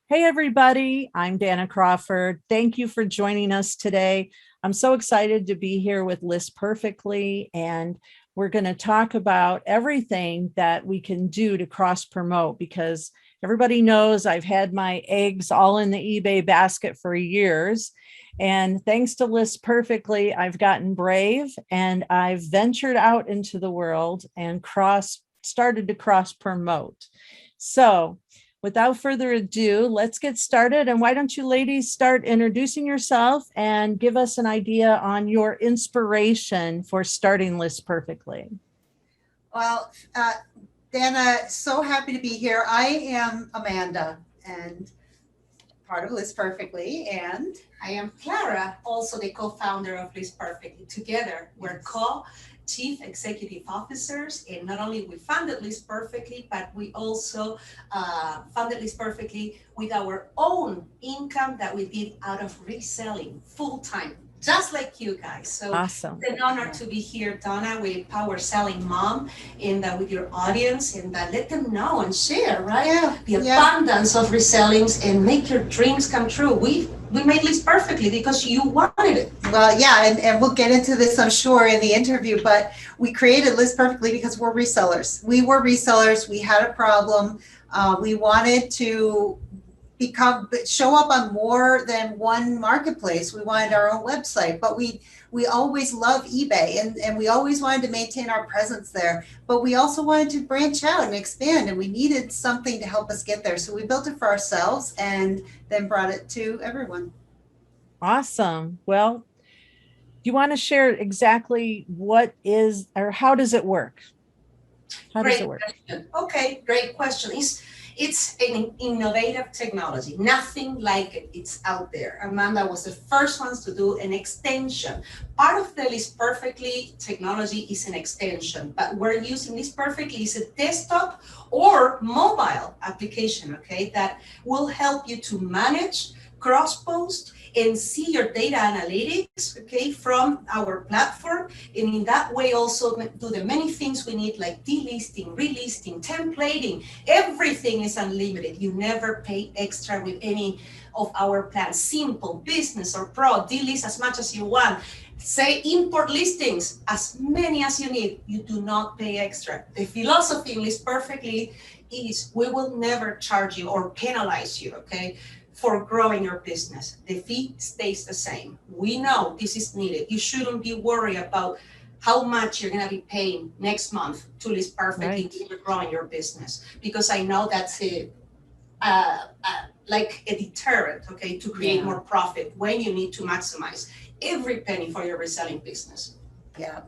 Hey, everybody. I'm Danna Crawford. Thank you for joining us today. I'm so excited to be here with List Perfectly, and we're going to talk about everything that we can do to cross promote because everybody knows I've had my eggs all in the eBay basket for years. And thanks to List Perfectly, I've gotten brave and I've ventured out into the world and started to cross promote. So, without further ado, let's get started. And why don't you ladies start introducing yourself and give us an idea on your inspiration for starting List Perfectly? Well, Danna, so happy to be here. I am Amanda and part of List Perfectly, and I am Clara, also the co-founder of List Perfectly. Together, we're co-chief executive officers, and not only we funded List Perfectly, but we also funded List Perfectly with our own income that we did out of reselling full-time, just like you guys. So Awesome. it's an honor to be here, Donna, with Power Selling Mom, and with your audience, and let them know and share, right? Yeah, the abundance of resellings and make your dreams come true. We made List Perfectly because you wanted it. Well, yeah, and we'll get into this, I'm sure, in the interview, but we created List Perfectly because we're resellers. We were resellers. We had a problem. We wanted to show up on more than one marketplace. We wanted our own website, but we always loved eBay and we always wanted to maintain our presence there, but we also wanted to branch out and expand, and we needed something to help us get there. So we built it for ourselves and then brought it to everyone. Awesome. Well, do you want to share exactly what is or how does it work? How does it work? Question. Okay, great question. It's an innovative technology. Nothing like it. It's out there. Amanda was the first ones to do an extension. Part of the List Perfectly technology is an extension, but we're using List Perfectly is a desktop or mobile application, okay, that will help you to manage, cross-post, and see your data analytics, okay, from our platform. And in that way also do the many things we need, like delisting, relisting, templating. Everything is unlimited. You never pay extra with any of our plans. Simple, business or pro, delist as much as you want. Say import listings, as many as you need. You do not pay extra. The philosophy in List Perfectly is we will never charge you or penalize you, okay, for growing your business. The fee stays the same. We know this is needed. You shouldn't be worried about how much you're gonna be paying next month to List Perfectly Right. to growing your business, because I know that's like a deterrent, okay, to create more profit when you need to maximize every penny for your reselling business. Yeah,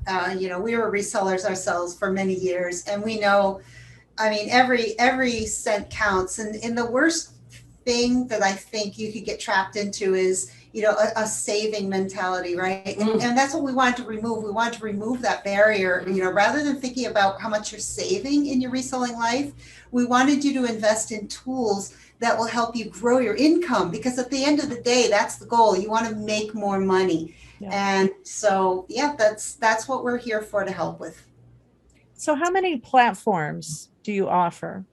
we were resellers ourselves for many years, and we know, I mean, every cent counts. And the worst thing that I think you could get trapped into is, a saving mentality, right? And that's what we wanted to remove. We wanted to remove that barrier, rather than thinking about how much you're saving in your reselling life. We wanted you to invest in tools that will help you grow your income, because at the end of the day, that's the goal. You want to make more money. Yeah. And so, yeah, that's what we're here for, to help with. So, how many platforms do you offer?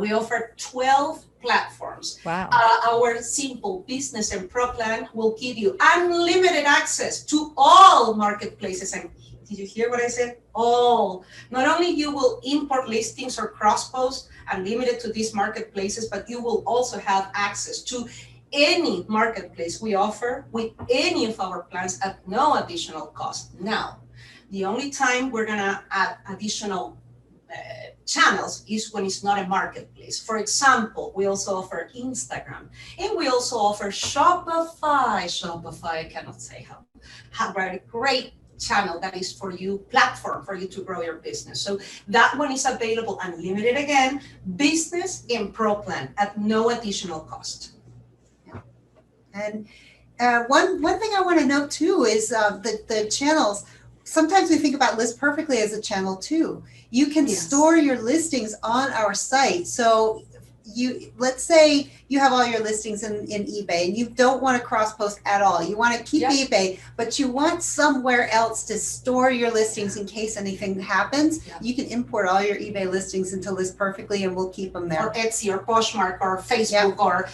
We offer 12 platforms. Wow. Our simple business and pro plan will give you unlimited access to all marketplaces. And did you hear what I said? All. Not only you will import listings or cross post unlimited to these marketplaces, but you will also have access to any marketplace we offer with any of our plans at no additional cost. Now, the only time we're gonna add additional channels is when it's not a marketplace. For example, we also offer Instagram, and we also offer Shopify. I cannot say how a great channel that is for you, platform for you to grow your business. So that one is available unlimited, again, business and pro plan at no additional cost. Yeah. And one thing I want to note too is the channels. Sometimes we think about List Perfectly as a channel too. You can store your listings on our site. So let's say you have all your listings in eBay and you don't want to cross post at all. You want to keep eBay, but you want somewhere else to store your listings in case anything happens. You can import all your eBay listings into List Perfectly and we'll keep them there. Or Etsy or Poshmark or Facebook or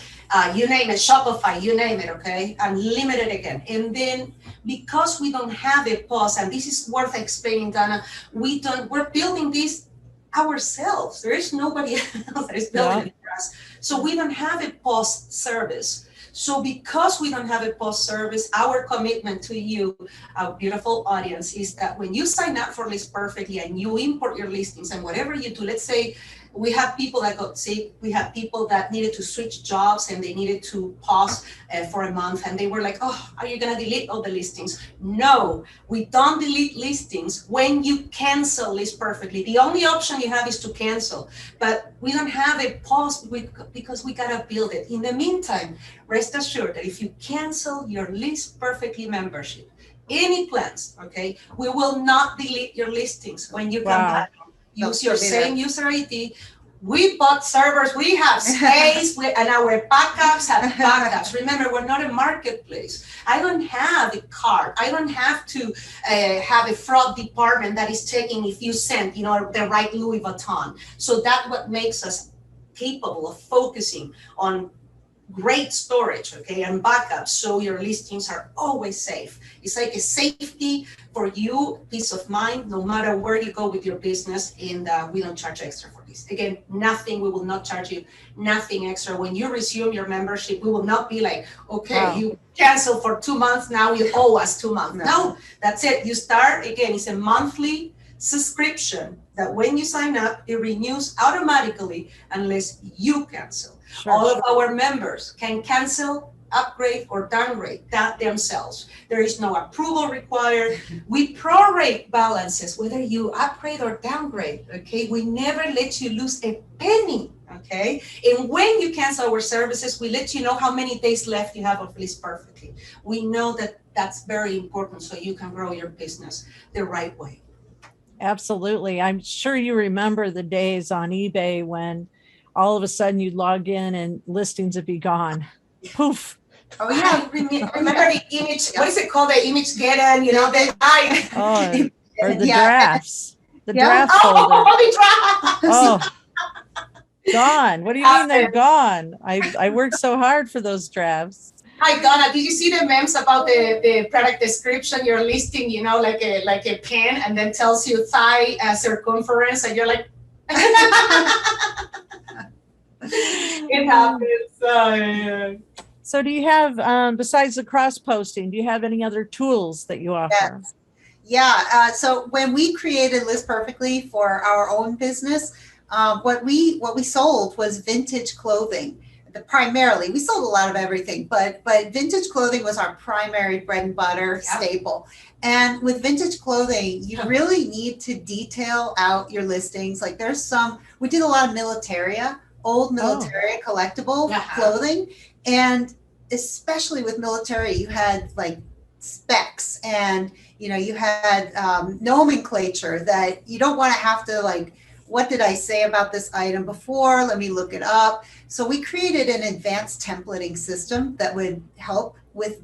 you name it, Shopify, you name it, okay? Unlimited again. And then because we don't have a pause, and this is worth explaining, Danna, we're building this ourselves. There is nobody else that is building it for us. So we don't have a post service. So because we don't have a post service, our commitment to you, our beautiful audience, is that when you sign up for List Perfectly and you import your listings and whatever you do, let's say we have people that got sick, we have people that needed to switch jobs and they needed to pause for a month and they were like, oh, are you gonna delete all the listings? No, we don't delete listings when you cancel List Perfectly. The only option you have is to cancel, but we don't have a pause because we gotta build it. In the meantime, rest assured that if you cancel your List Perfectly membership, any plans, okay, we will not delete your listings when you come back. Use your same user ID. We bought servers, we have space, and our backups have backups. Remember, we're not a marketplace. I don't have a card. I don't have to have a fraud department that is checking if you sent, the right Louis Vuitton. So that's what makes us capable of focusing on great storage, okay, and backups, so your listings are always safe. It's like a safety for you, peace of mind, no matter where you go with your business, and we don't charge extra for this. Again, we will not charge you nothing extra. When you resume your membership, we will not be like, okay, you cancel for 2 months, now you owe us 2 months. No, that's it. You start, again, it's a monthly subscription that when you sign up, it renews automatically unless you cancel. All of our members can cancel, upgrade, or downgrade that themselves. There is no approval required. We prorate balances, whether you upgrade or downgrade, okay? We never let you lose a penny, okay? And when you cancel our services, we let you know how many days left you have of List Perfectly. We know that that's very important so you can grow your business the right way. Absolutely. I'm sure you remember the days on eBay when all of a sudden you'd log in and listings would be gone. Poof. Oh yeah, remember the image, what is it called? The image get-in, or the drafts. The draft folder. The drafts. Gone. What do you mean they're gone? I worked so hard for those drafts. Hi Donna, did you see the memes about the product description? You're listing, like a pen, and then tells you thigh circumference, and you're like, it happens. So do you have, besides the cross posting, do you have any other tools that you offer? Yeah. So when we created List Perfectly for our own business, what we sold was vintage clothing. Primarily, we sold a lot of everything, but vintage clothing was our primary bread and butter staple. And with vintage clothing, you really need to detail out your listings. Like we did a lot of old military collectible clothing. And especially with military, you had like specs and, you had nomenclature that you don't want to have to like, what did I say about this item before? Let me look it up. So we created an advanced templating system that would help with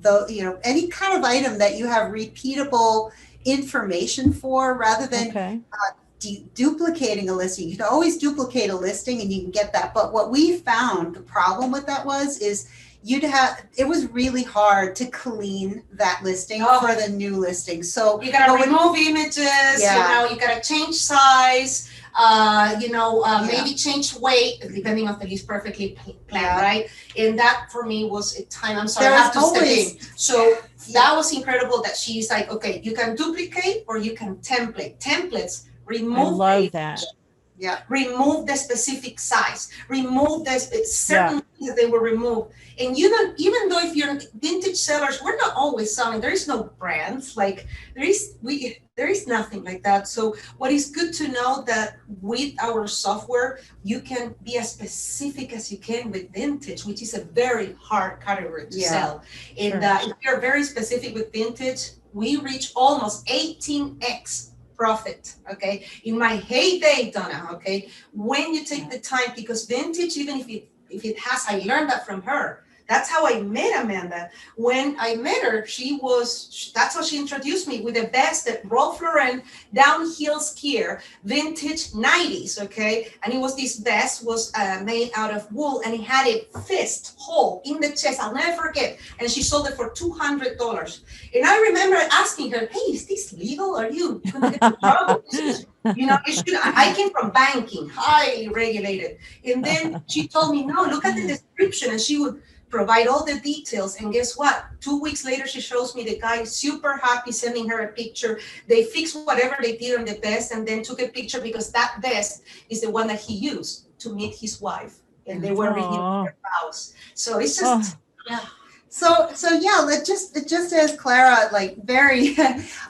any kind of item that you have repeatable information for, rather than duplicating a listing. You can always duplicate a listing and you can get that. But what we found the problem with that is it was really hard to clean that listing for the new listing. So you gotta remove images, you gotta change size, maybe change weight depending on the List Perfectly plan, right? And that for me was a time, I'm sorry, I have to step in. So that was incredible that she's like, okay, you can duplicate or you can template. Templates, remove. I love that. Yeah. Remove the specific size. Remove the certain things that they will remove. And even though if you're vintage sellers, we're not always selling. There is no brands. Like there is nothing like that. So what is good to know that with our software, you can be as specific as you can with vintage, which is a very hard category to sell. And if you're very specific with vintage, we reach almost 18x profit, okay? In my heyday, Donna, okay, when you take the time, because vintage, even if it has, I learned that from her. That's how I met Amanda. When I met her, that's how she introduced me with the best at Ralph Lauren downhill skier, vintage 90s, okay? And it was this vest was made out of wool and it had a fist hole in the chest. I'll never forget. And she sold it for $200. And I remember asking her, hey, is this legal? Are you gonna get in trouble? I came from banking, highly regulated. And then she told me, no, look at the description. And she would provide all the details. And guess what? 2 weeks later, she shows me the guy, super happy, sending her a picture. They fixed whatever they did on the vest and then took a picture because that vest is the one that he used to meet his wife. And they were renewing their vows. So it's just, yeah. So yeah, just as Clara like very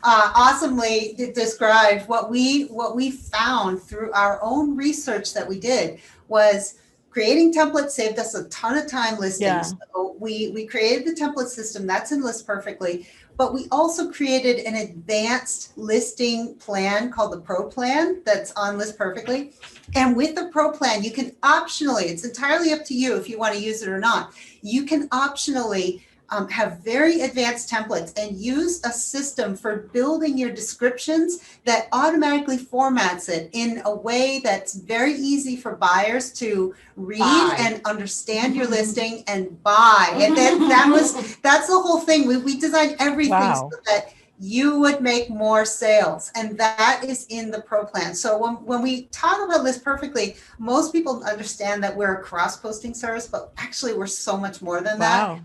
awesomely described, what we found through our own research that we did was creating templates saved us a ton of time listing. Yeah. So we created the template system that's in List Perfectly, but we also created an advanced listing plan called the Pro Plan that's on List Perfectly. And with the Pro Plan, you can optionally, it's entirely up to you if you want to use it or not, you can optionally have very advanced templates and use a system for building your descriptions that automatically formats it in a way that's very easy for buyers to read and understand your listing and buy. And then that's the whole thing. We designed everything so that you would make more sales. And that is in the Pro Plan. So when we talk about List Perfectly, most people understand that we're a cross-posting service, but actually we're so much more than that.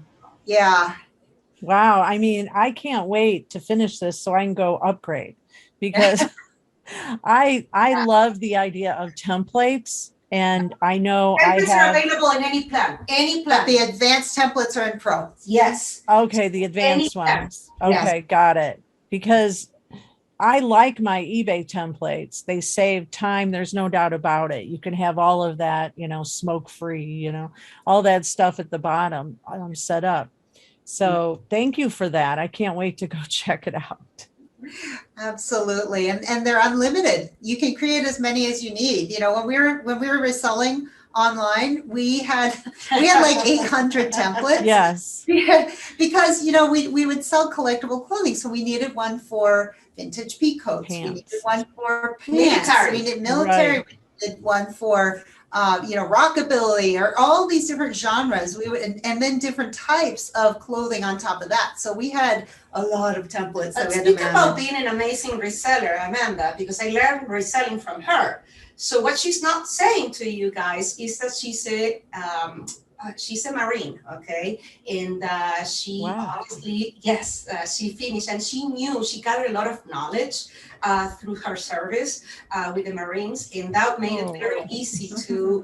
Yeah. Wow. I mean, I can't wait to finish this so I can go upgrade because I love the idea of templates. And I know templates are available in any plan. But the advanced templates are in Pro. Yes. Okay. The advanced ones. Okay. Got it. Because I like my eBay templates. They save time. There's no doubt about it. You can have all of that, smoke free, all that stuff at the bottom set up. So thank you for that. I can't wait to go check it out. Absolutely. And they're unlimited. You can create as many as you need. When we were reselling online, we had like 800 templates. Yes. Because, we would sell collectible clothing. So we needed one for vintage pea coats. We needed one for pants. Military. We needed military. Right. We needed one for rockabilly or all these different genres. And then different types of clothing on top of that. So we had a lot of templates. Let's speak about being an amazing reseller, Amanda, because I learned reselling from her. So what she's not saying to you guys is that she's a Marine, okay? And she obviously, she finished and she gathered a lot of knowledge through her service with the Marines, and that made it very easy to.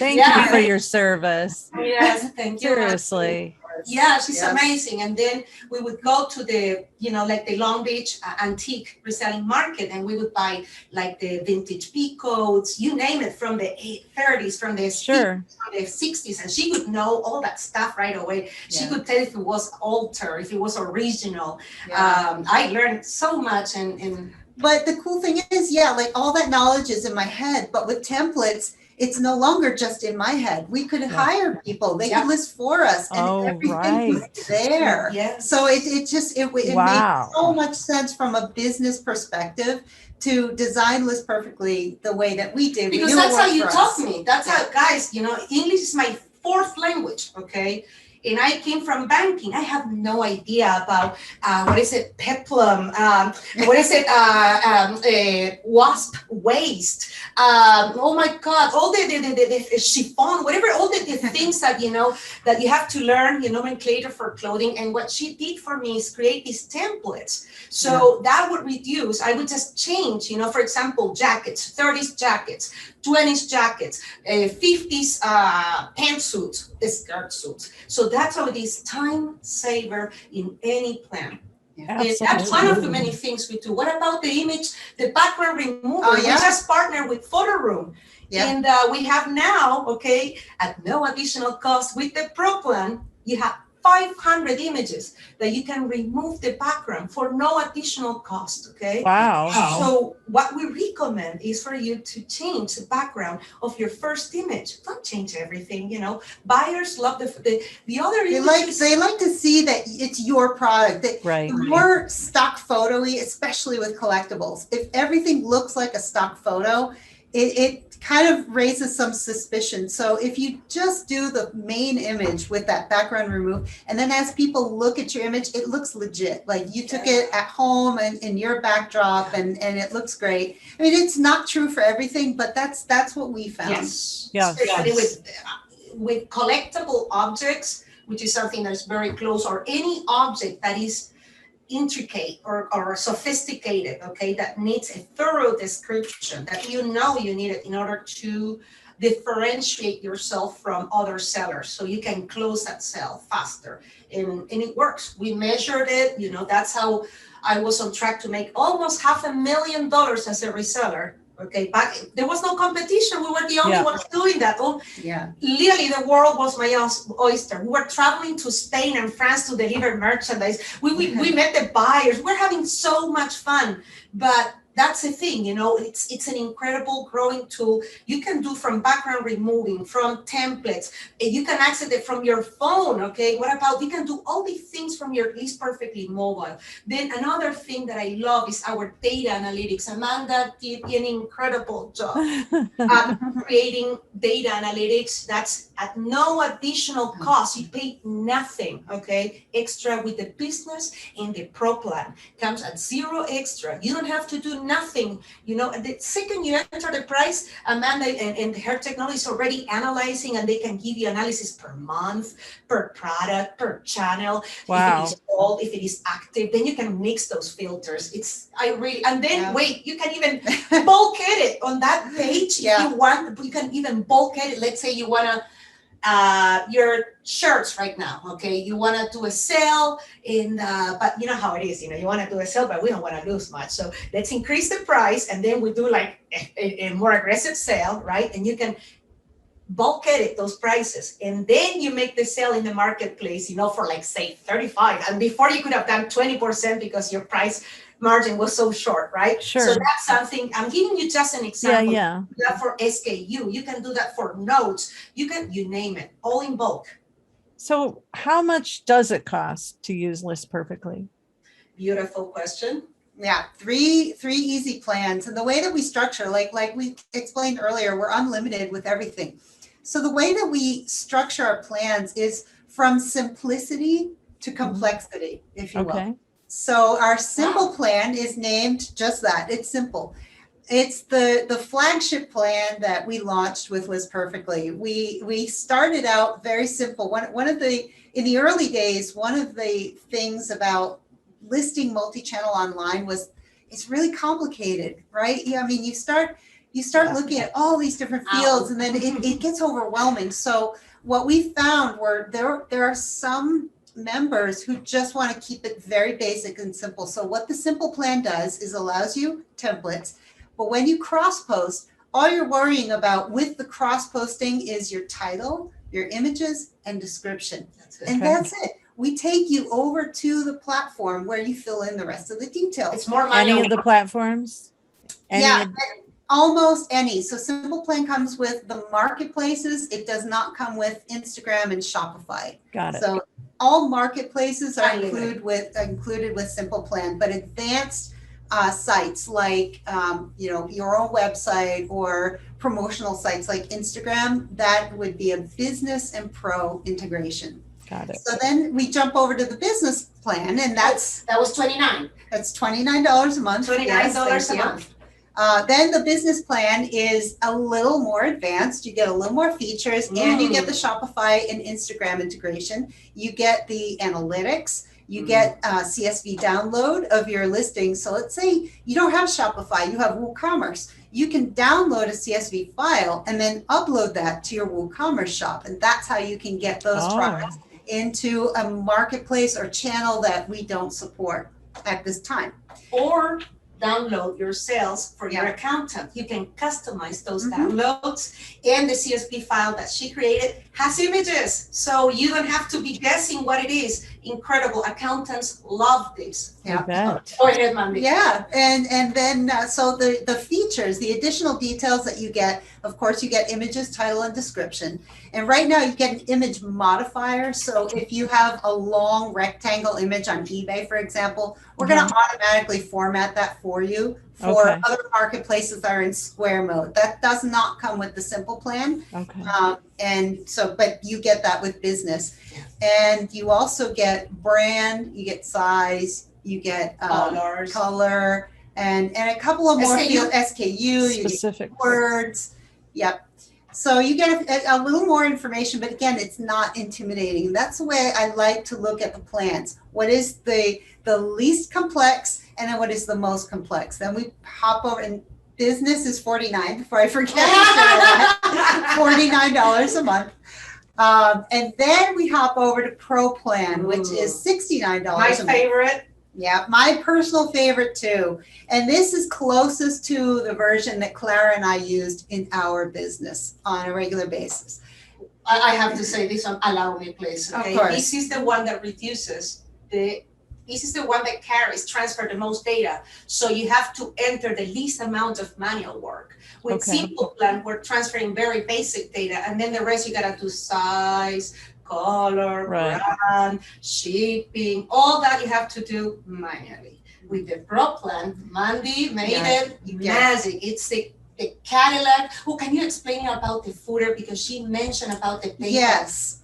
Thank you for your service. Yes, thank you. Seriously. Yeah, she's amazing. And then we would go to the, like the Long Beach antique reselling market, and we would buy like the vintage pea coats, you name it, from the 30s, from the 60s, and she would know all that stuff right away. She could tell if it was altered, if it was original. I learned so much. But the cool thing is, like all that knowledge is in my head, but with templates, it's no longer just in my head. We could hire people. They could list for us, and everything was there. Yes. So it made so much sense from a business perspective to design List Perfectly the way that we did. Because that's how you taught me. That's how, guys, English is my fourth language, okay? And I came from banking. I have no idea about peplum, wasp waste. Oh my God, all the chiffon, whatever, all the things that that you have to learn, nomenclature for clothing. And what she did for me is create these templates. So that would reduce. I would just change, for example, jackets, 30s jackets, 20s jackets, 50s pantsuits, skirt suits. So that's how it is time saver in any plan. And that's one of the many things we do. What about the image, the background removal? We just partner with Photo Room. And we have now, at no additional cost with the Pro Plan, you have 500 images that you can remove the background for no additional cost, okay? Wow. So what we recommend is for you to change the background of your first image. Don't change everything, you know. Buyers love the other images. They like to see that it's your product. That Right. the more stock photo-y, especially with collectibles, if everything looks like a stock photo, it kind of raises some suspicion. So if you just do the main image with that background removed, and then as people look at your image, it looks legit. Like you took it at home and in your backdrop, and it looks great. I mean, it's not true for everything, but that's what we found. Yes. Yes. Especially with collectible objects, which is something that's very close, or any object that is intricate or sophisticated, okay, that needs a thorough description that you know you need it in order to differentiate yourself from other sellers so you can close that sale faster. And it works. We measured it, you know, that's how I was on track to make almost $500,000 as a reseller. Okay, but there was no competition. We were the only ones doing that. Oh, yeah. Literally, the world was my oyster. We were traveling to Spain and France to deliver merchandise. We met the buyers. We're having so much fun. But that's the thing, you know, it's an incredible growing tool. You can do from background removing, from templates. You can access it from your phone, okay? What about, you can do all these things from your List Perfectly mobile. Then another thing that I love is our data analytics. Amanda did an incredible job at creating data analytics. That's at no additional cost. You pay nothing, okay? Extra with the business and the pro plan. Comes at zero extra. You don't have to do nothing, you know. The second you enter the price, Amanda and her technology is already analyzing, and they can give you analysis per month, per product, per channel. Wow. If it is old, if it is active, then you can mix those filters. And then wait, you can even bulkhead it on that page. If you want, you can even bulkhead it. Let's say you want to your shirts right now, okay? You want to do a sale but you know how it is, you know, you want to do a sale, but we don't want to lose much. So let's increase the price, and then we do like a more aggressive sale, right? And you can bulk edit those prices, and then you make the sale in the marketplace, you know, for like say 35, and before you could have done 20% because your price margin was so short, right? Sure. So that's something, I'm giving you just an example. Yeah. You can do that for SKU, you can do that for notes, you name it, all in bulk. So how much does it cost to use List Perfectly? Beautiful question. Yeah, three easy plans. And the way that we structure, like we explained earlier, we're unlimited with everything. So the way that we structure our plans is from simplicity to complexity, if you will. So our simple plan is named just that. It's simple. It's the flagship plan that we launched with List Perfectly. We started out very simple. In the early days, one of the things about listing multi-channel online was it's really complicated, right? Yeah, I mean, you start looking at all these different fields, and then it gets overwhelming. So what we found were there are some members who just want to keep it very basic and simple. So what the simple plan does is allows you templates, but when you cross post, all you're worrying about with the cross posting is your title, your images, and description. That's it. We take you over to the platform where you fill in the rest of the details. It's more any of the platforms? Almost any. So Simple Plan comes with the marketplaces. It does not come with Instagram and Shopify. Got it. So all marketplaces are included with Simple Plan, but advanced sites like your own website or promotional sites like Instagram, that would be a business and pro integration. Got it. So then we jump over to the business plan, and that was $29. That's $29 a month. $29 a month. Then the business plan is a little more advanced. You get a little more features, and you get the Shopify and Instagram integration. You get the analytics. You get CSV download of your listing. So let's say you don't have Shopify, you have WooCommerce. You can download a CSV file and then upload that to your WooCommerce shop. And that's how you can get those products into a marketplace or channel that we don't support at this time. Or download your sales for your Yeah. accountant. You can customize those Mhm. downloads, and the CSV file that she created has images, so you don't have to be guessing what it is. Incredible. Accountants love this. I bet. Go ahead, Mandy. Yeah, and then so the features, the additional details that you get, of course, you get images, title, and description. And right now you get an image modifier. So if you have a long rectangle image on eBay, for example, we're going to automatically format that for you for Okay. other marketplaces that are in square mode. That does not come with the simple plan. Okay. And so, but you get that with business. Yeah. And you also get brand, you get size, you get color, and a couple of more field SKU, you Specific get words. Yep. So you get a little more information, but again, it's not intimidating. That's the way I like to look at the plans. What is the least complex, and then what is the most complex? Then we hop over, and business is $49, before I forget. $49 a month. And then we hop over to Pro Plan, which is $69 a month. My favorite. Yeah, my personal favorite too. And this is closest to the version that Clara and I used in our business on a regular basis. I have to say this one, allow me please. Okay? Of course. This is the one that reduces this is the one that transfer the most data. So you have to enter the least amount of manual work. With Simple Plan, we're transferring very basic data, and then the rest you gotta do size, color, brand, shipping, all that you have to do manually. With the Pro Plan, Mandy made it magic. It's the Cadillac. Oh, can you explain about the footer, because she mentioned about the paper? Yes.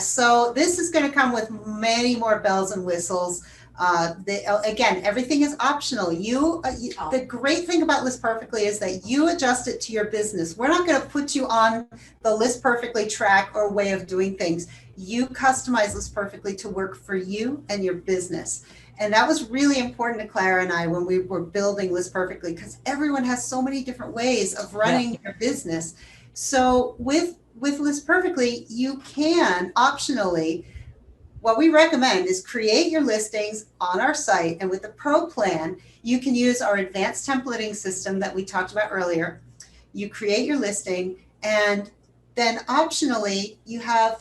So this is going to come with many more bells and whistles. Again, everything is optional. The great thing about List Perfectly is that you adjust it to your business. We're not going to put you on the List Perfectly track or way of doing things. You customize List Perfectly to work for you and your business. And that was really important to Clara and I when we were building List Perfectly, because everyone has so many different ways of running your business. So with List Perfectly, you can optionally, what we recommend is create your listings on our site. And with the Pro Plan, you can use our advanced templating system that we talked about earlier. You create your listing, and then optionally, you have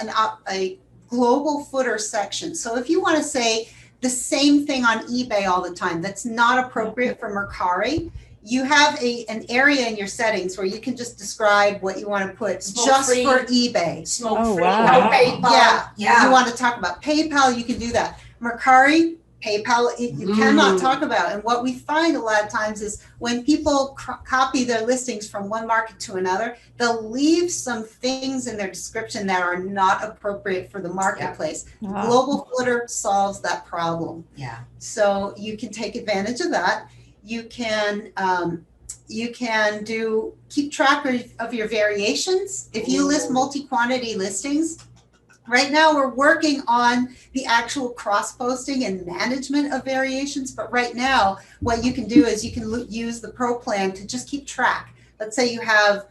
a global footer section. So if you want to say the same thing on eBay all the time, that's not appropriate for Mercari, you have an area in your settings where you can just describe what you want to put just for eBay. Smoke-free, wow. no PayPal. You want to talk about PayPal, you can do that. Mercari, PayPal, you cannot talk about. And what we find a lot of times is when people copy their listings from one market to another, they'll leave some things in their description that are not appropriate for the marketplace. Wow. Global Footer solves that problem. Yeah. So you can take advantage of that. You can keep track of your variations. If you list multi-quantity listings, right now we're working on the actual cross-posting and management of variations. But right now, what you can do is you can use the Pro Plan to just keep track. Let's say you have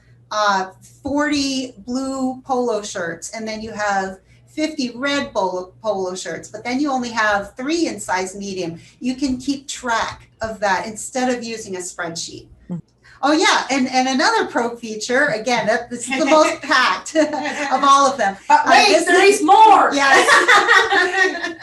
40 blue polo shirts, and then you have 50 red polo shirts, but then you only have 3 in size medium. You can keep track of that instead of using a spreadsheet. Oh yeah, and another pro feature, again, this is the most packed of all of them. But wait, there is more. Yes.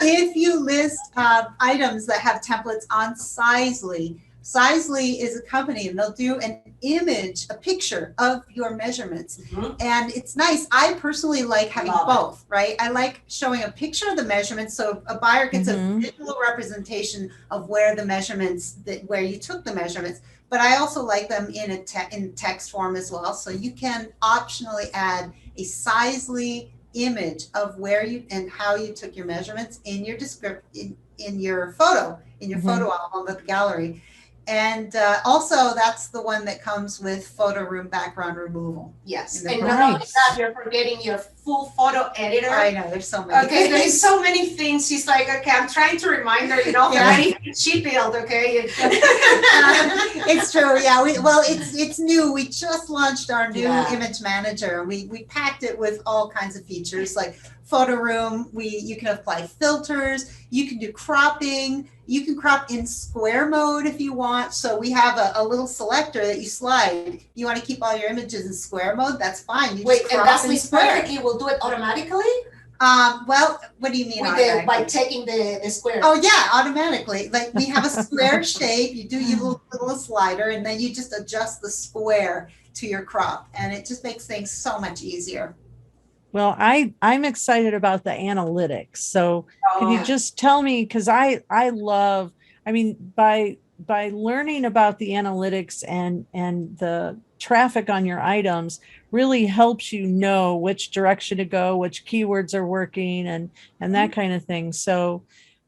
If you list items that have templates on Sizely, Sizely is a company, and they'll do an image, a picture of your measurements. And it's nice. I personally like having both, right? I like showing a picture of the measurements so a buyer gets a visual representation of where the measurements, where you took the measurements. But I also like them in text form as well. So you can optionally add a Sizely image of where you and how you took your measurements in your in your photo album of the gallery. And also, that's the one that comes with photo room background removal. Yes, And and not only that, you're forgetting your full photo editor. I know, there's so many. Okay, there's so many things. She's like, okay, I'm trying to remind her, how many she built, okay? It's true, yeah. It's new. We just launched our new Yeah. image manager. We packed it with all kinds of features like photo room. You can apply filters. You can do cropping. You can crop in square mode if you want. So we have a little selector that you slide. You want to keep all your images in square mode? That's fine. You Wait, just and crop that's in Liz square. Perfectly will do it automatically? Well, what do you mean? By taking the square. Oh yeah, automatically. Like we have a square shape. You do your little slider, and then you just adjust the square to your crop, and it just makes things so much easier. Well, I'm excited about the analytics. So can you just tell me, because I love, I mean, by learning about the analytics and the traffic on your items really helps you know which direction to go, which keywords are working and that kind of thing. So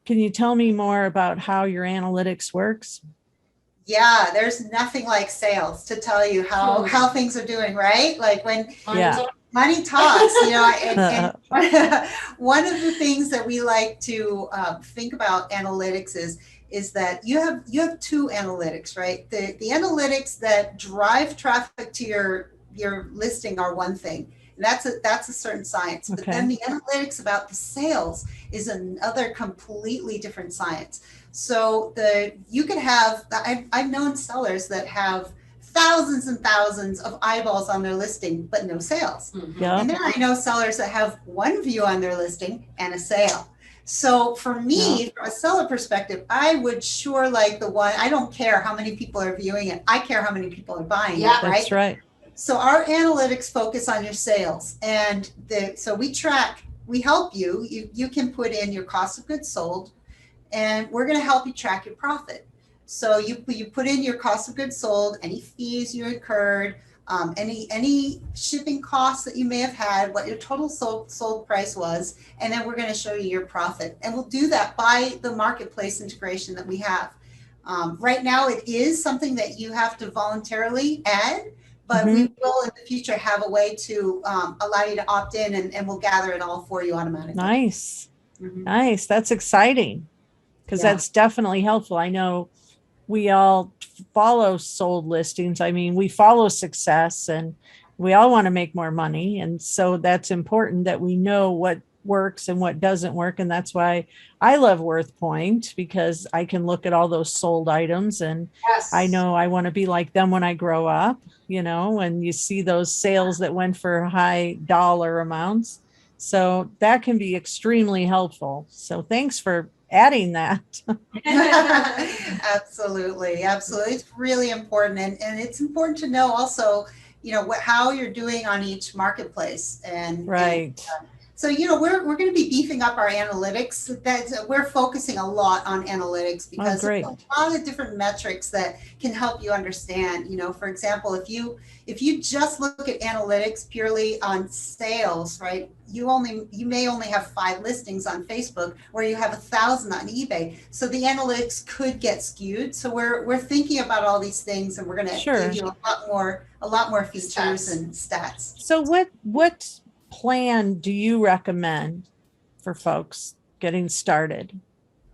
can you tell me more about how your analytics works? Yeah, there's nothing like sales to tell you how things are doing, right? Like when money talks, and one of the things that we like to think about analytics is that you have two analytics, right? The analytics that drive traffic to your listing are one thing. And that's a certain science. But then the analytics about the sales is another completely different science. So you could have, I've known sellers that have thousands and thousands of eyeballs on their listing, but no sales. Yeah. And then I know sellers that have one view on their listing and a sale. So for me, from a seller perspective, I would sure like the one, I don't care how many people are viewing it. I care how many people are buying it, right? That's right. So our analytics focus on your sales. And so we help you. You can put in your cost of goods sold, and we're going to help you track your profit. So you put in your cost of goods sold, any fees you incurred, any shipping costs that you may have had, what your total sold price was, and then we're going to show you your profit. And we'll do that by the marketplace integration that we have. Right now, it is something that you have to voluntarily add, but we will in the future have a way to allow you to opt in, and we'll gather it all for you automatically. Nice. Nice. That's exciting. Because that's definitely helpful. I know we all follow sold listings. I mean, we follow success and we all want to make more money. And so that's important that we know what works and what doesn't work. And that's why I love WorthPoint, because I can look at all those sold items and I know I want to be like them when I grow up, and you see those sales that went for high dollar amounts. So that can be extremely helpful. So thanks for adding that. Absolutely. It's really important. And it's important to know also, how you're doing on each marketplace. And so, we're going to be beefing up our analytics. We're focusing a lot on analytics because there's a lot of different metrics that can help you understand. For example, if you just look at analytics purely on sales, right? You may only have 5 listings on Facebook where you have 1,000 on eBay. So the analytics could get skewed. So we're thinking about all these things, and we're going to give you a lot more features and stats. So what plan do you recommend for folks getting started?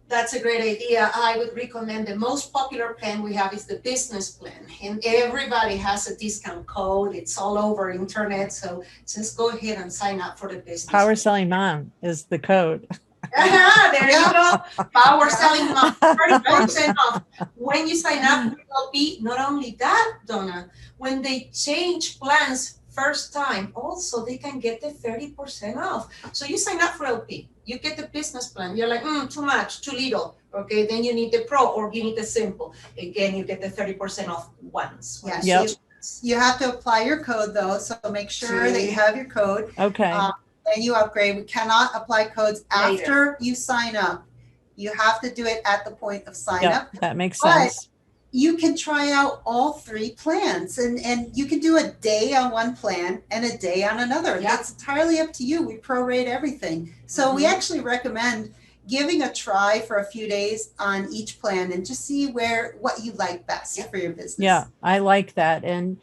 That's a great idea. I would recommend the most popular plan we have is the business plan, and everybody has a discount code. It's all over internet, so just go ahead and sign up for the business. Power Selling Mom is the code. There you go. Power Selling Mom, 30% off when you sign up with LP. Not only that, Donna, when they change plans first time, also they can get the 30% off. So you sign up for LP, you get the business plan. You're like, too much, too little. Okay, then you need the pro or you need the simple. Again, you get the 30% off once. Yes. You have to apply your code though, so make sure that you have your code. Okay. And you upgrade. We cannot apply codes after you sign up. You have to do it at the point of sign up. That makes sense. You can try out all 3 plans, and you can do a day on one plan and a day on another. That's entirely up to you. We prorate everything. So we actually recommend giving a try for a few days on each plan and just see what you like best for your business. Yeah, I like that. And,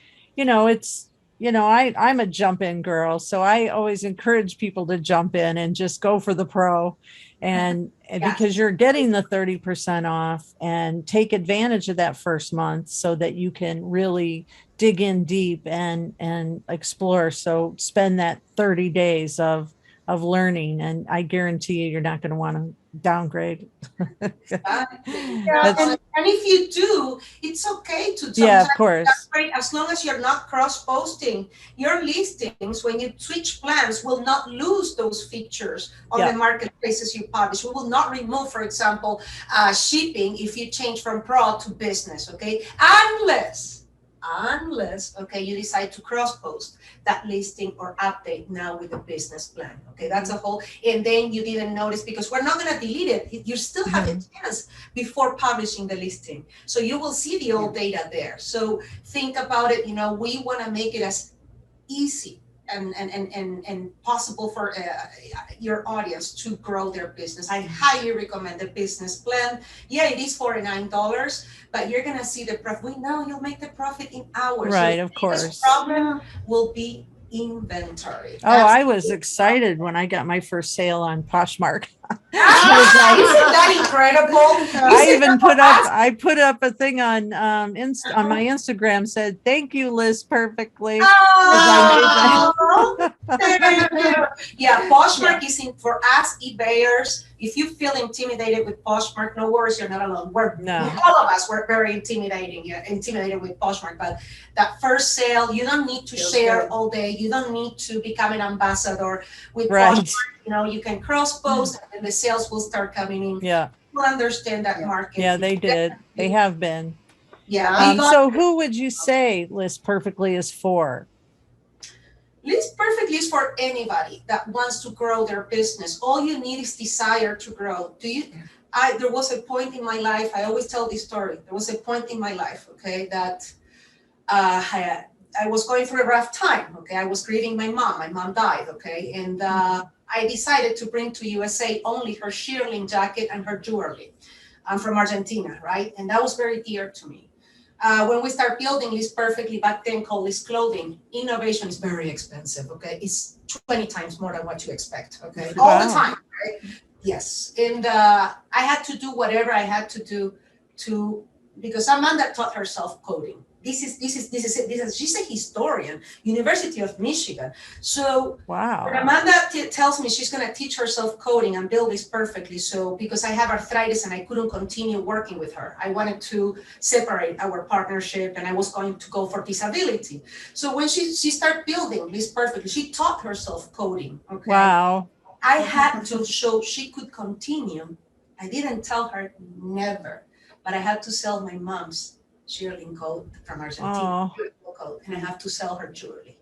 I'm a jump in girl. So I always encourage people to jump in and just go for the pro. And because Yes. you're getting the 30% off, and take advantage of that first month so that you can really dig in deep and explore. So spend that 30 days of learning, and I guarantee you're not going to want to downgrade. Exactly. Yeah, That's And if you do, it's okay to Yeah, of sometimes course. upgrade as long as you're not cross-posting. Your listings, when you switch plans, will not lose those features on Yeah. the marketplaces you publish. We will not remove, for example, shipping if you change from pro to business, okay? Unless, okay, you decide to cross-post that listing or update now with a business plan, okay? That's a whole, and then you didn't notice because we're not gonna delete it. You still have a chance before publishing the listing. So you will see the old data there. So think about it, we wanna make it as easy and possible for your audience to grow their business. I highly recommend the business plan. Yeah, it is $49, but you're gonna see the profit. We know you'll make the profit in hours. Right, Your of biggest course. problem will be inventory. Oh, I was excited when I got my first sale on Poshmark. Isn't that incredible? I even put up a thing on on my Instagram, said thank you, Liz, perfectly. Oh, thank you. Yeah, Poshmark is in for us eBayers. If you feel intimidated with Poshmark, no worries, you're not alone. All of us were very intimidated with Poshmark. But that first sale, you don't need to share all day. You don't need to become an ambassador with Poshmark. You can cross post and the sales will start coming in. Yeah. People understand that market. Yeah, they did. They have been. Yeah. So who would you say List Perfectly is for? List Perfectly is for anybody that wants to grow their business. All you need is desire to grow. There was a point in my life, I always tell this story. There was a point in my life, okay, that I was going through a rough time, okay. I was grieving my mom. My mom died, okay, and I decided to bring to USA only her shearling jacket and her jewelry. I'm from Argentina, right? And that was very dear to me. When we start building List Perfectly, back then called List Clothing, innovation is very expensive, okay? It's 20 times more than what you expect, okay? Wow. All the time, right? Yes. And I had to do whatever I had to do because Amanda taught herself coding. She's a historian, University of Michigan. So wow. when Amanda tells me she's going to teach herself coding and build This Perfectly, so because I have arthritis and I couldn't continue working with her, I wanted to separate our partnership and I was going to go for disability. So when she started building This Perfectly, she taught herself coding. Okay. Wow. I had to show she could continue. I didn't tell her never, but I had to sell my mom's shearling coat from Argentina, coat, and I have to sell her jewelry.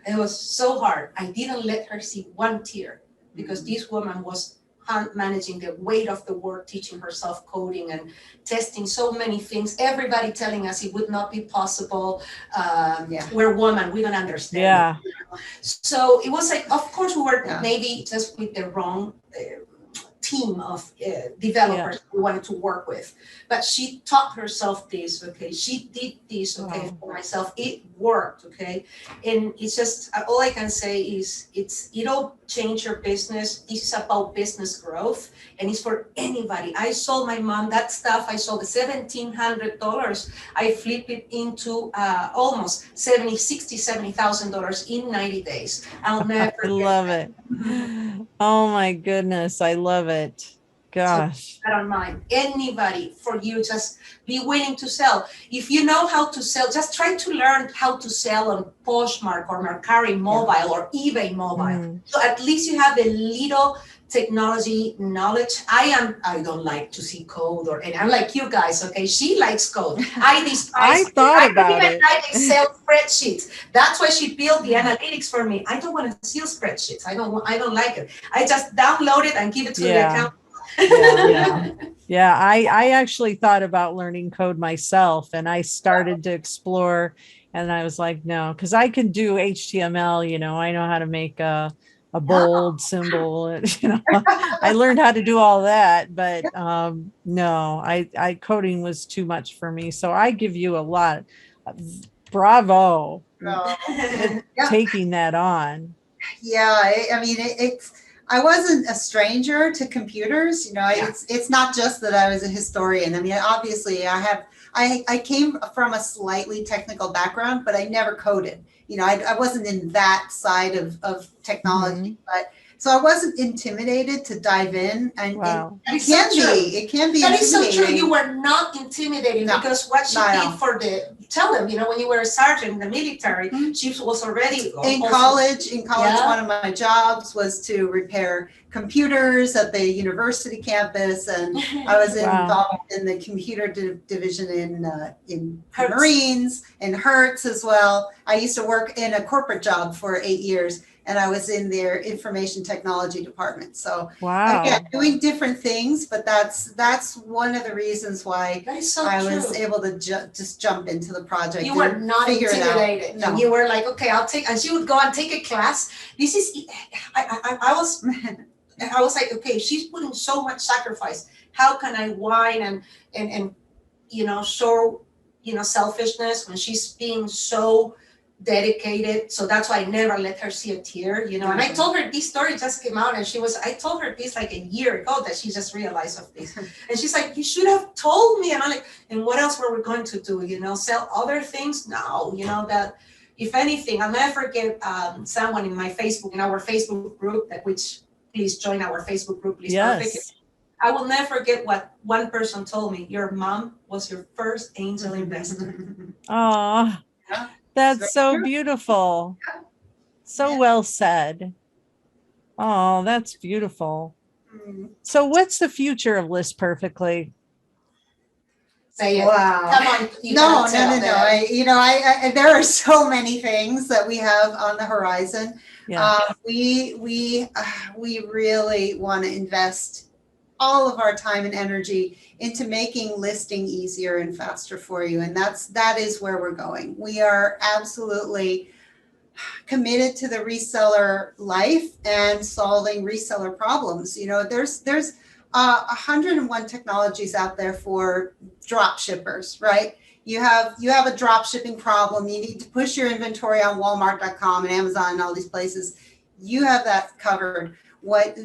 It was so hard. I didn't let her see one tear because this woman was managing the weight of the work, teaching herself coding and testing so many things. Everybody telling us it would not be possible. We're women, we don't understand. Yeah. So it was like, of course, we were maybe just with the wrong team of developers we wanted to work with, but she taught herself this, okay, she did this, okay, for myself, it worked, okay, and it's just, all I can say is it'll change your business. This is about business growth and it's for anybody. I sold my mom that stuff. I sold the $1,700. I flipped it into almost $70,000 in 90 days. I'll never love it. Oh my goodness, I love it. Gosh. So I don't mind anybody, for you, just be willing to sell. If you know how to sell, just try to learn how to sell on Poshmark or Mercari Mobile or eBay Mobile. So at least you have a little technology knowledge. I don't like to see code and I'm like you guys, okay? She likes code. I despise about it. I Excel spreadsheets. That's why she built the analytics for me. I don't want to see spreadsheets. I don't like it. I just download it and give it to the account. I actually thought about learning code myself and I started to explore and I was like, no, because I can do HTML, I know how to make a bold symbol, I learned how to do all that, but no, I coding was too much for me. So I give you a lot. Bravo. So, It- yeah. Taking that on. Yeah, I mean, it's I wasn't a stranger to computers. You know, Yeah. it's not just that I was a historian. I mean, obviously, I came from a slightly technical background, but I never coded. You know, I wasn't in that side of technology, but so I wasn't intimidated to dive in, and Wow. it can be. It can be That is so true. intimidating. You were not intimidating No, because what she not at did all. for tell them, when you were a sergeant in the military, Mhm. she was already In also- college, Yeah. one of my jobs was to repair computers at the university campus, and I was Wow. involved in the computer division in Hertz. Marines and Hertz as well. I used to work in a corporate job for 8 years, and I was in their information technology department. So Wow. again, doing different things, but that's one of the reasons why That is so I true. was able to just jump into the project. You were and not figure it out. intimidated. No. And you were like, okay, I'll take, and she would go and take a class. This is, I was like, okay, she's putting so much sacrifice. How can I whine and show, selfishness when she's being so dedicated? So that's why I never let her see a tear, And I told her this story just came out, and I told her this like a year ago that she just realized of this. And she's like, you should have told me. And I'm like, and what else were we going to do? Sell other things? No, that if anything, I'll never forget someone in our Facebook group, which please join our Facebook group, please. Yes. Perfect. I will never forget what one person told me. Your mom was your first angel investor. Oh, Yeah. that's so true. beautiful. So Yeah. well said. Oh, that's beautiful. Mm. So what's the future of List Perfectly? Say it. Wow. Come on. You No. gotta tell them. I there are so many things that we have on the horizon. Yeah. We really want to invest all of our time and energy into making listing easier and faster for you, and that is where we're going. We are absolutely committed to the reseller life and solving reseller problems. There's 101 technologies out there for drop shippers, right? You have a drop shipping problem. You need to push your inventory on Walmart.com and Amazon and all these places. You have that covered. What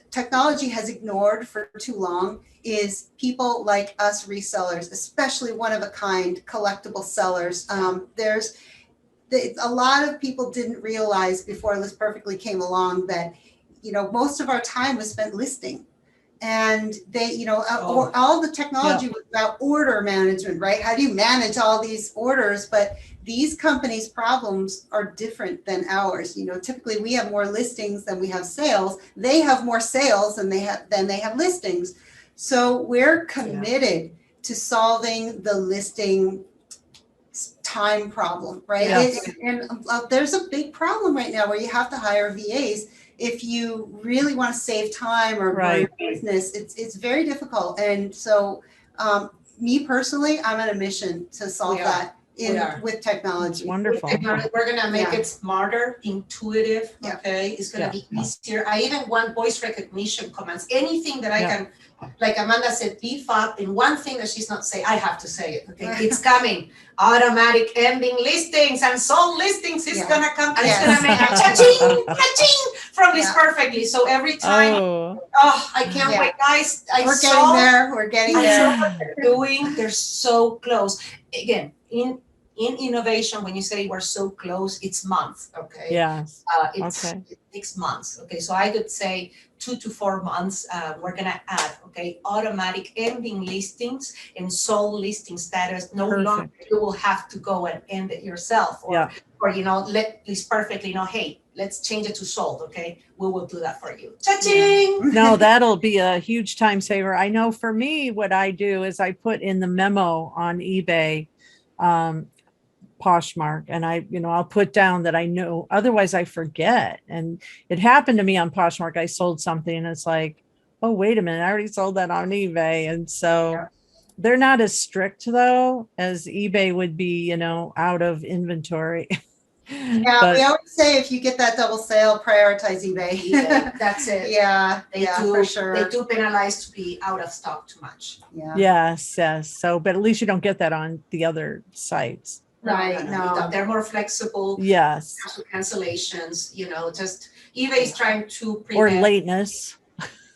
technology has ignored for too long is people like us resellers, especially one-of-a-kind collectible sellers. A lot of people didn't realize before List Perfectly came along that, most of our time was spent listing. And they, all the technology was about order management, right? How do you manage all these orders? But these companies' problems are different than ours. Typically we have more listings than we have sales. They have more sales than they have listings. So we're committed to solving the listing time problem, right? Yes. And there's a big problem right now where you have to hire VAs. If you really want to save time or grow your business, it's very difficult. And so me personally, I'm on a mission to solve that with technology. It's wonderful. We're gonna make it smarter, intuitive. Yeah. Okay, it's gonna be easier. I even want voice recognition commands. Anything that I can, like Amanda said, beef up in one thing that she's not saying. I have to say it. Okay, it's coming. Automatic ending listings and sold listings is gonna come, and it's gonna make a cha-ching, cha-ching from List Perfectly. So every time, I can't wait, guys. We're getting there. They're so close. Again, in innovation, when you say we're so close, it's months, okay? Yes. It's 6 months, okay? So I could say 2 to 4 months, we're gonna add, okay, automatic ending listings and sold listing status. No longer you will have to go and end it yourself, or let List Perfectly know, hey, let's change it to sold, okay? We will do that for you. Cha-ching! No, that'll be a huge time saver. I know for me, what I do is I put in the memo on eBay, Poshmark, and I'll put down that I know, otherwise I forget. And it happened to me on Poshmark. I sold something and it's like, oh, wait a minute, I already sold that on eBay. And so they're not as strict though as eBay would be, out of inventory. Yeah, we always say if you get that double sale, prioritize eBay. That's it. They do, for sure. They do penalize to be out of stock too much. Yes. So, but at least you don't get that on the other sites. Right, We no. don't. They're more flexible. Yes. Cancel cancellations, just eBay is trying to Or prevent. lateness.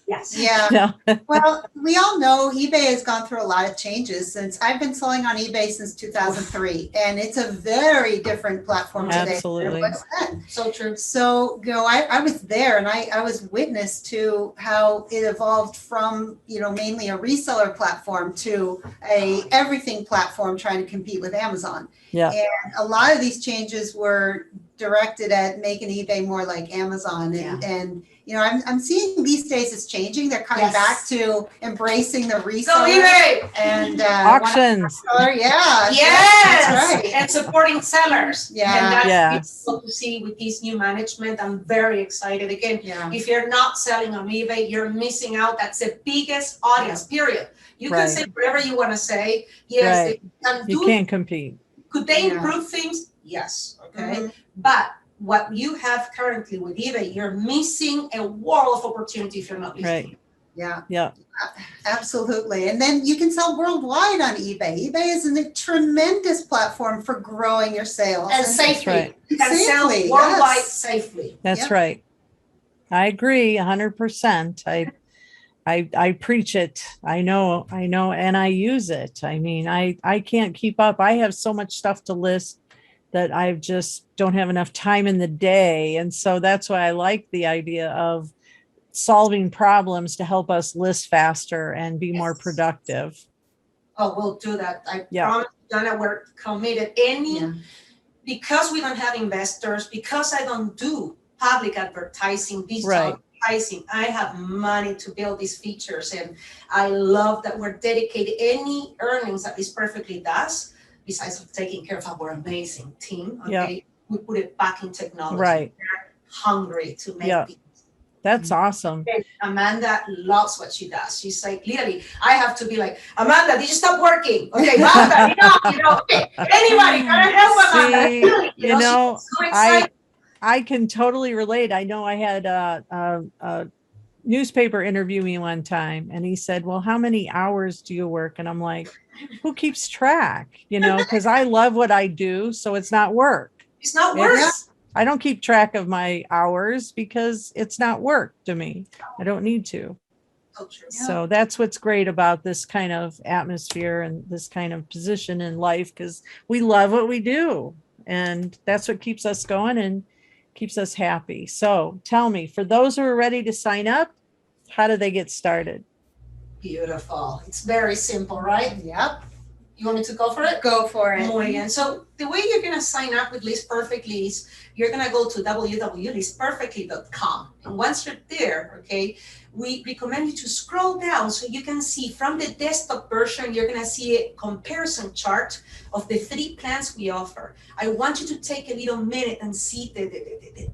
Yes. Yeah. Yeah. Well, we all know eBay has gone through a lot of changes since I've been selling on eBay since 2003, and it's a very different platform today Absolutely. than it was then. So true. So, I was there and I was witness to how it evolved from, mainly a reseller platform to a everything platform trying to compete with Amazon. Yeah. And a lot of these changes were directed at making eBay more like Amazon. And I'm seeing these days it's changing. They're coming Yes. back to embracing the Go reseller eBay. and Auctions. yeah. Yes. That's right. And supporting sellers. Yeah. And that's Yes. beautiful to see with this new management. I'm very excited. Again, Yeah. if you're not selling on eBay, you're missing out. That's the biggest audience, period. You can Right. say whatever you want to say. Yes, Right. they can You do. can't compete. Could they Yeah. improve things? Yes. Okay. Mhm. But what you have currently with eBay, you're missing a world of opportunity if you're not listening. Right. Yeah. Yeah. Absolutely. And then you can sell worldwide on eBay. eBay is a tremendous platform for growing your sales. And safely. right. You can sell Safely, worldwide yes. safely. That's Yep. right. I agree 100%. I preach it. I know, and I use it. I mean, I can't keep up. I have so much stuff to list that I just don't have enough time in the day. And so that's why I like the idea of solving problems to help us list faster and be more Yes. productive. Oh, we'll do that. I Yeah. promise, Danna, we're committed. Yeah. Because we don't have investors, because I don't do public advertising, digital Right. advertising, I have money to build these features. And I love that we're dedicated. Any earnings that this perfectly does, besides of taking care of our amazing team, okay, we put it back in technology. Right. They're hungry to make Yeah. things. That's awesome. Amanda loves what she does. She's like, literally, I have to be like, Amanda, did you stop working? Okay, Amanda, okay. Anybody, can I help Amanda? See, Really, you know, she's so excited. I can totally relate. I know I had a newspaper interview me one time, and he said, well, how many hours do you work? And I'm like, who keeps track? Because I love what I do. So it's not work. It's not work. I don't keep track of my hours because it's not work to me. I don't need to. So true. So that's what's great about this kind of atmosphere and this kind of position in life, because we love what we do. And that's what keeps us going and keeps us happy. So tell me, for those who are ready to sign up, how do they get started? Beautiful. It's very simple, right? Yep. You want me to go for it? Go for it. Muy bien. So the way you're going to sign up with List Perfectly is you're going to go to www.listperfectly.com. And once you're there, okay, we recommend you to scroll down so you can see from the desktop version, you're going to see a comparison chart of the 3 plans we offer. I want you to take a little minute and see the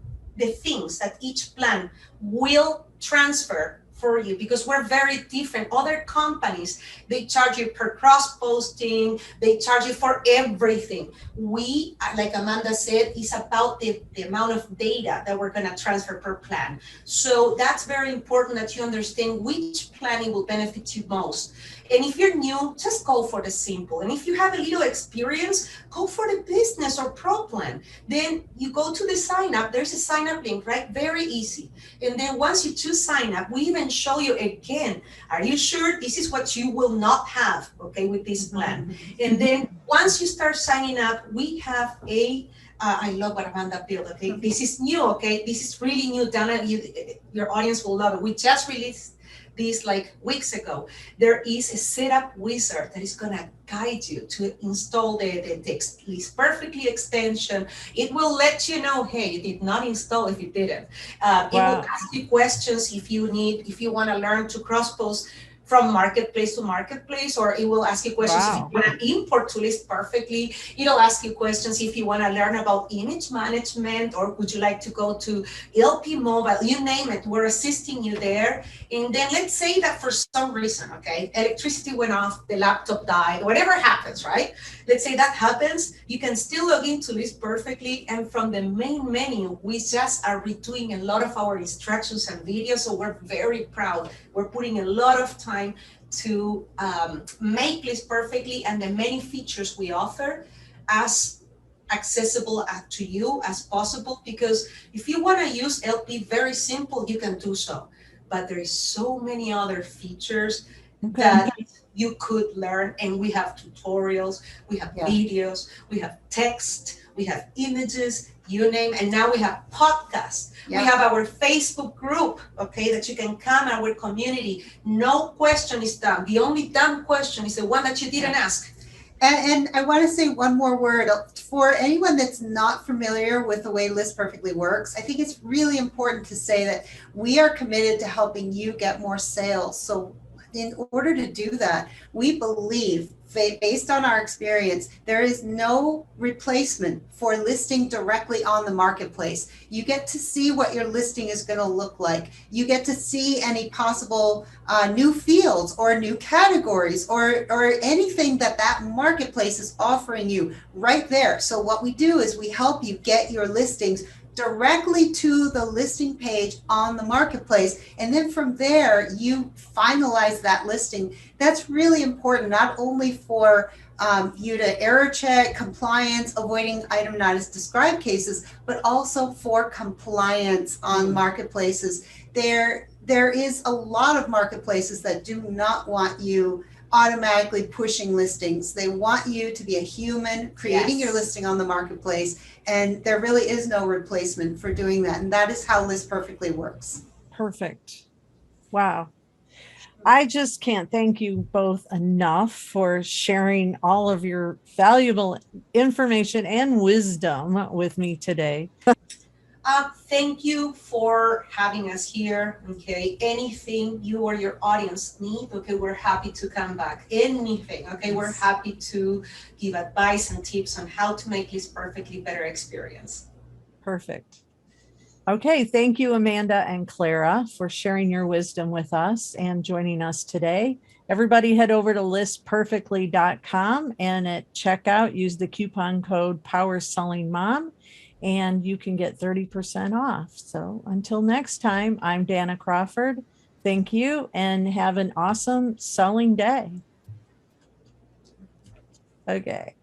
things that each plan will transfer for you, because we're very different. Other companies, they charge you per cross-posting, they charge you for everything. We, like Amanda said, is about the amount of data that we're gonna transfer per plan. So that's very important that you understand which planning will benefit you most. And if you're new, just go for the simple. And if you have a little experience, go for the business or pro plan. Then you go to the sign up. There's a sign up link, right? Very easy. And then once you choose sign up, we even show you again, are you sure this is what you will not have, okay, with this plan? And then once you start signing up, we have I love what Amanda built, okay? This is new, okay? This is really new, Danna, your audience will love it. We just released this like weeks ago. There is a setup wizard that is gonna guide you to install the List Perfectly extension. It will let you know, hey, you did not install if you didn't. It will ask you questions if you wanna learn to cross-post from marketplace to marketplace, or it will ask you questions if you want to import to List Perfectly. It'll ask you questions if you want to learn about image management, or would you like to go to LP Mobile, you name it, we're assisting you there. And then let's say that for some reason, okay, electricity went off, the laptop died, whatever happens, right? Let's say that happens, you can still log into List Perfectly, and from the main menu, we just are redoing a lot of our instructions and videos, so we're very proud. We're putting a lot of time to make List Perfectly and the many features we offer as accessible to you as possible, because if you want to use LP, very simple, you can do so. But there is so many other features Okay. that you could learn, and we have tutorials, we have Yeah. videos, we have text, we have images, you name, and now we have podcasts. Yeah. We have our Facebook group, okay, that you can come, our community. No question is dumb. The only dumb question is the one that you didn't ask. And I want to say one more word for anyone that's not familiar with the way List Perfectly works. I think it's really important to say that we are committed to helping you get more sales. So in order to do that, we believe, based on our experience, there is no replacement for listing directly on the marketplace. You get to see what your listing is going to look like. You get to see any possible new fields or new categories or anything that marketplace is offering you right there. So what we do is we help you get your listings directly to the listing page on the marketplace. And then from there, you finalize that listing. That's really important, not only for you to error check, compliance, avoiding item not as described cases, but also for compliance on marketplaces. There is a lot of marketplaces that do not want you automatically pushing listings. They want you to be a human creating your listing on the marketplace, and there really is no replacement for doing that. And that is how List Perfectly works. Perfect. Wow. I just can't thank you both enough for sharing all of your valuable information and wisdom with me today. Thank you for having us here. Okay, anything you or your audience need, okay, we're happy to come back. Anything, okay, we're happy to give advice and tips on how to make this perfectly better experience. Perfect. Okay, thank you, Amanda and Clara, for sharing your wisdom with us and joining us today. Everybody head over to listperfectly.com and at checkout, use the coupon code PowerSellingMom, and you can get 30% off. So until next time, I'm Danna Crawford. Thank you and have an awesome selling day. Okay.